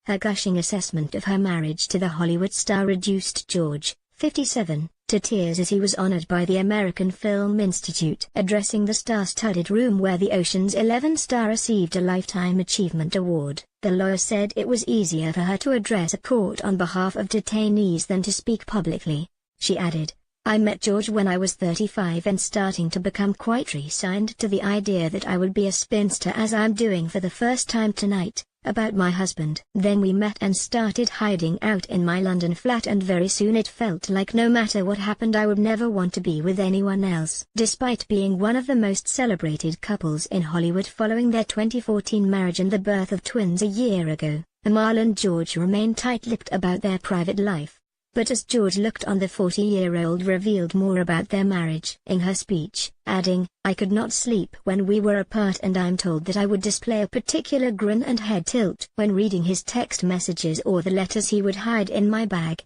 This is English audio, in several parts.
Her gushing assessment of her marriage to the Hollywood star reduced George, 57, to tears as he was honored by the American Film Institute. Addressing the star-studded room where the Ocean's 11 star received a Lifetime Achievement Award, the lawyer said it was easier for her to address a court on behalf of detainees than to speak publicly. She added, "I met George when I was 35 and starting to become quite resigned to the idea that I would be a spinster as I'm doing for the first time tonight, about my husband. Then we met and started hiding out in my London flat, and very soon it felt like no matter what happened I would never want to be with anyone else." Despite being one of the most celebrated couples in Hollywood following their 2014 marriage and the birth of twins a year ago, Amal and George remain tight-lipped about their private life. But as George looked on, the 40-year-old revealed more about their marriage in her speech, adding, "I could not sleep when we were apart, and I'm told that I would display a particular grin and head tilt when reading his text messages or the letters he would hide in my bag."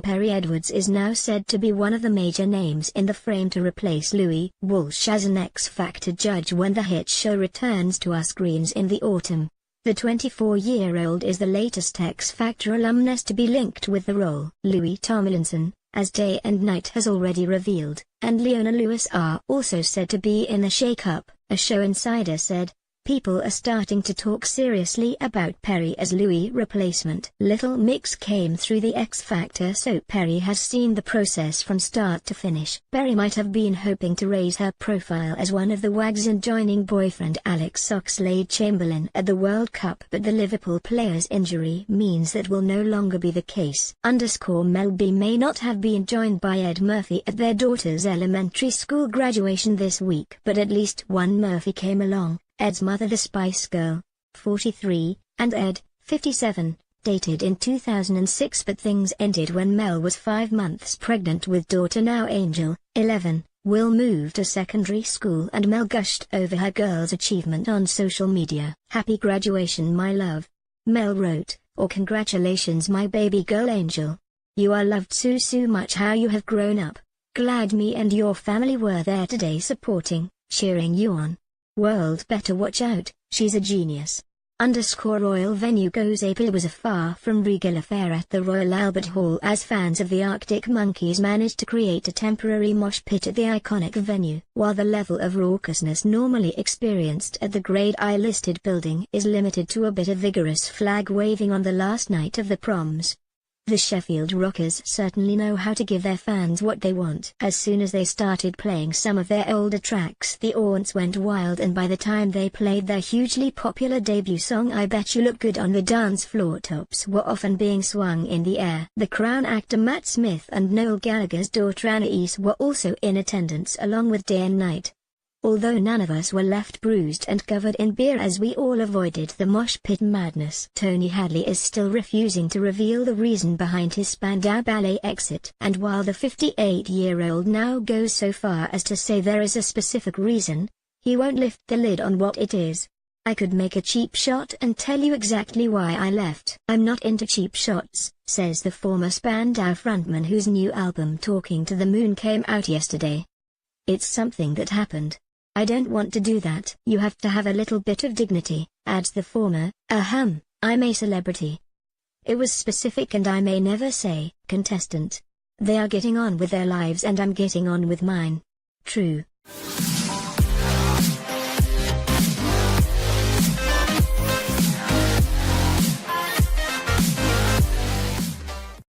Perry Edwards is now said to be one of the major names in the frame to replace Louis Walsh as an X Factor judge when the hit show returns to our screens in the autumn. The 24-year-old is the latest X Factor alumnus to be linked with the role. Louis Tomlinson, as Day and Night has already revealed, and Leona Lewis are also said to be in the shake-up, a show insider said. People are starting to talk seriously about Perry as Louis' replacement. Little Mix came through the X Factor, so Perry has seen the process from start to finish. Perry might have been hoping to raise her profile as one of the wags in joining boyfriend Alex Oxlade-Chamberlain at the World Cup, but the Liverpool player's injury means that will no longer be the case. Mel B may not have been joined by Ed Murphy at their daughter's elementary school graduation this week, but at least one Murphy came along. Ed's mother, the Spice Girl, 43, and Ed, 57, dated in 2006, but things ended when Mel was 5 months pregnant with daughter now Angel, 11. Will moved to secondary school and Mel gushed over her girl's achievement on social media. "Happy graduation, my love," Mel wrote, or "Congratulations, my baby girl Angel. You are loved so much how you have grown up. Glad me and your family were there today supporting, cheering you on. World better watch out, she's a genius." Royal venue goes ape. It was a far from regal affair at the Royal Albert Hall as fans of the Arctic Monkeys managed to create a temporary mosh pit at the iconic venue. While the level of raucousness normally experienced at the Grade I-listed building is limited to a bit of vigorous flag waving on the last night of the proms, the Sheffield Rockers certainly know how to give their fans what they want. As soon as they started playing some of their older tracks, the audience went wild, and by the time they played their hugely popular debut song I Bet You Look Good on the dance floor, tops were often being swung in the air. The Crown actor Matt Smith and Noel Gallagher's daughter Anais were also in attendance along with Day and Night. Although none of us were left bruised and covered in beer as we all avoided the mosh pit madness. Tony Hadley is still refusing to reveal the reason behind his Spandau Ballet exit. And while the 58-year-old now goes so far as to say there is a specific reason, he won't lift the lid on what it is. "I could make a cheap shot and tell you exactly why I left. I'm not into cheap shots," says the former Spandau frontman, whose new album Talking to the Moon came out yesterday. "It's something that happened. I don't want to do that." "You have to have a little bit of dignity," adds the former. I'm a celebrity. It was specific, and I may never say contestant. They are getting on with their lives and I'm getting on with mine." True.